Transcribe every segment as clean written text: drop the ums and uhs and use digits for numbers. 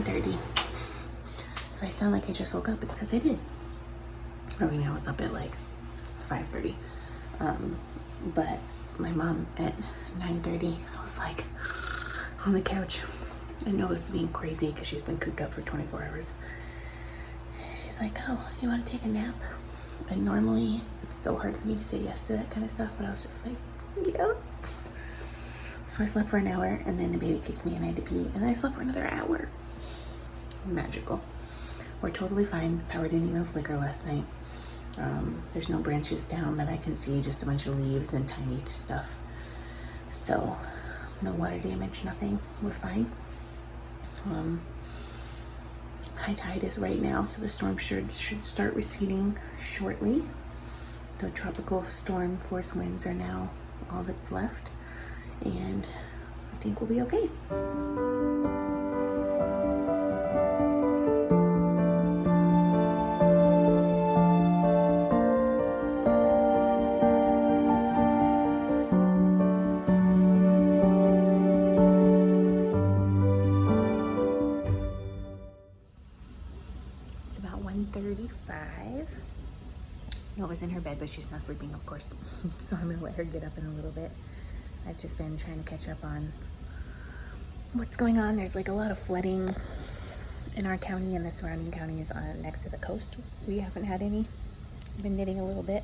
9:30. If I sound like I just woke up, it's because I did. Right now I was up at like 5:30. But my mom at 9:30, I was like on the couch. I know this is being crazy because she's been cooped up for 24 hours. She's like, oh, you want to take a nap? And normally it's so hard for me to say yes to that kind of stuff, but I was just like, yeah. So I slept for an hour, and then the baby kicked me and I had to pee, and then I slept for another hour. Magical. We're totally fine. Power didn't even flicker last night. There's no branches down that I can see, just a bunch of leaves and tiny stuff. So no water damage, nothing. We're fine. High tide is right now, so the storm should start receding shortly. The tropical storm force winds are now all that's left, and I think we'll be okay. It's about 1:35. Nova's in her bed, but she's not sleeping, of course. So I'm gonna let her get up in a little bit. I've just been trying to catch up on what's going on. There's like a lot of flooding in our county and the surrounding counties next to the coast. We haven't had any. I've been knitting a little bit.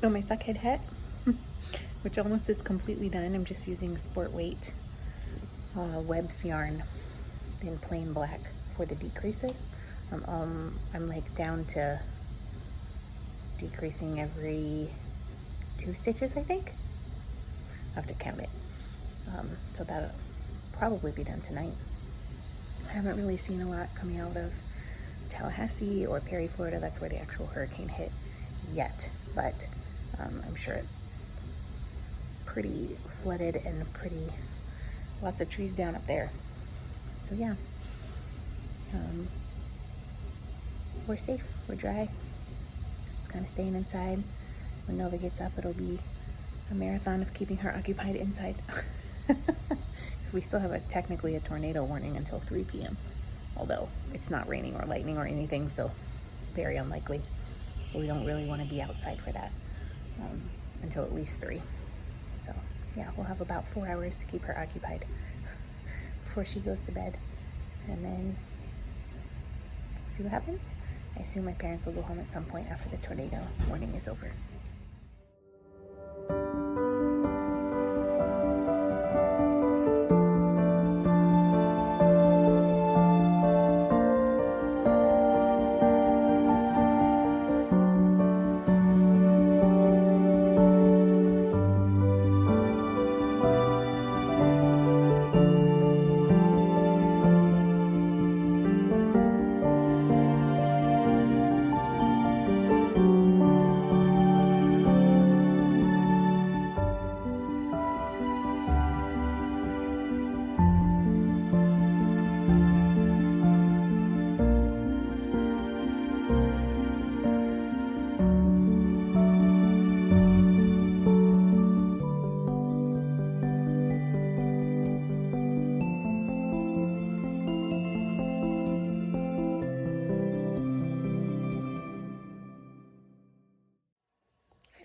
Oh, my sockhead hat, which almost is completely done. I'm just using sport weight webs yarn in plain black for the decreases. I'm like down to decreasing every 2 stitches, I think. I have to count it. So that'll probably be done tonight. I haven't really seen a lot coming out of Tallahassee or Perry, Florida. That's where the actual hurricane hit yet, but I'm sure it's pretty flooded and pretty lots of trees down up there. So yeah, we're safe, we're dry, just kind of staying inside. When Nova gets up, it'll be a marathon of keeping her occupied inside. Because we still have technically a tornado warning until 3 p.m. Although it's not raining or lightning or anything, so very unlikely. But we don't really want to be outside for that until at least 3. So yeah, we'll have about 4 hours to keep her occupied before she goes to bed, and then see what happens. I assume my parents will go home at some point after the tornado warning is over.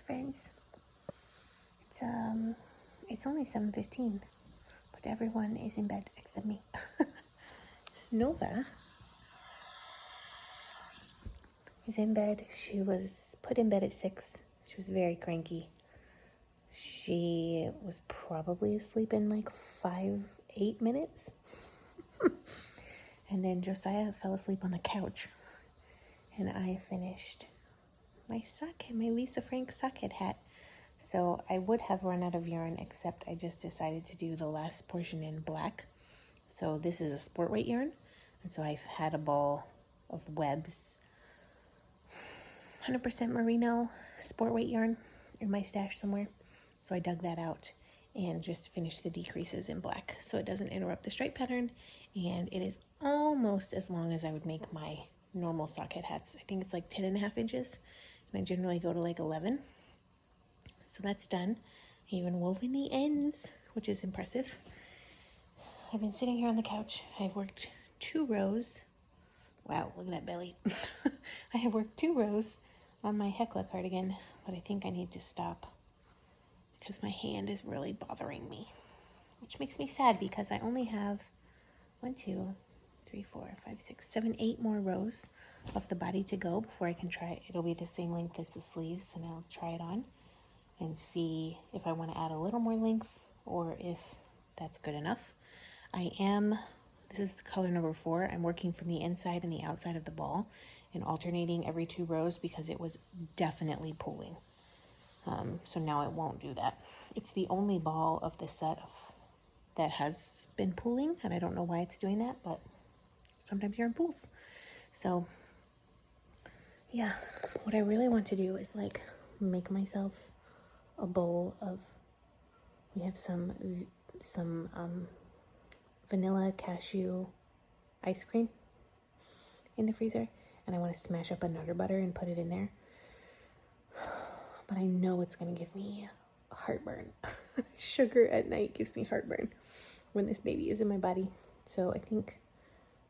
Friends, it's only 7:15, but everyone is in bed except me. Nova is in bed. She was put in bed at 6. She was very cranky. She was probably asleep in like 8 minutes. And then Josiah fell asleep on the couch, and I finished my socket, my Lisa Frank socket hat. So I would have run out of yarn, except I just decided to do the last portion in black. So this is a sport weight yarn, and so I've had a ball of webs, 100% merino sport weight yarn in my stash somewhere. So I dug that out and just finished the decreases in black so it doesn't interrupt the stripe pattern, and it is almost as long as I would make my normal socket hats. I think it's like 10.5 inches, and I generally go to like 11. So that's done. I even wove in the ends, which is impressive. I've been sitting here on the couch. I've worked 2 rows. Wow, look at that belly. I have worked 2 rows on my Hecla cardigan, but I think I need to stop because my hand is really bothering me, which makes me sad because I only have 1, 2, 3, 4, 5, 6, 7, 8 more rows of the body to go before I can try it. It'll be the same length as the sleeves, and I'll try it on and see if I want to add a little more length or if that's good enough. This is the color number 4. I'm working from the inside and the outside of the ball and alternating every 2 rows because it was definitely pulling. So now it won't do that. It's the only ball of the set that has been pulling, and I don't know why it's doing that, but sometimes yarn pulls. So yeah, what I really want to do is like make myself a bowl of, we have some vanilla cashew ice cream in the freezer, and I want to smash up a Nutter Butter and put it in there. But I know it's going to give me heartburn. Sugar at night gives me heartburn when this baby is in my body. So I think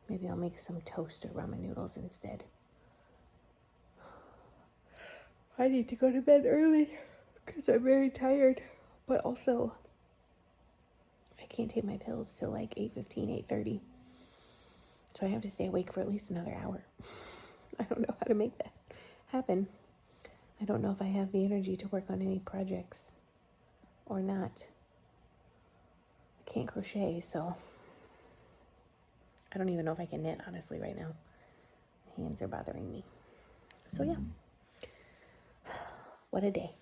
maybe I'll make some toast or ramen noodles instead. I need to go to bed early because I'm very tired. But also, I can't take my pills till like 8:15, 8:30. So I have to stay awake for at least another hour. I don't know how to make that happen. I don't know if I have the energy to work on any projects or not. I can't crochet, so I don't even know if I can knit, honestly, right now. My hands are bothering me. So yeah, what a day.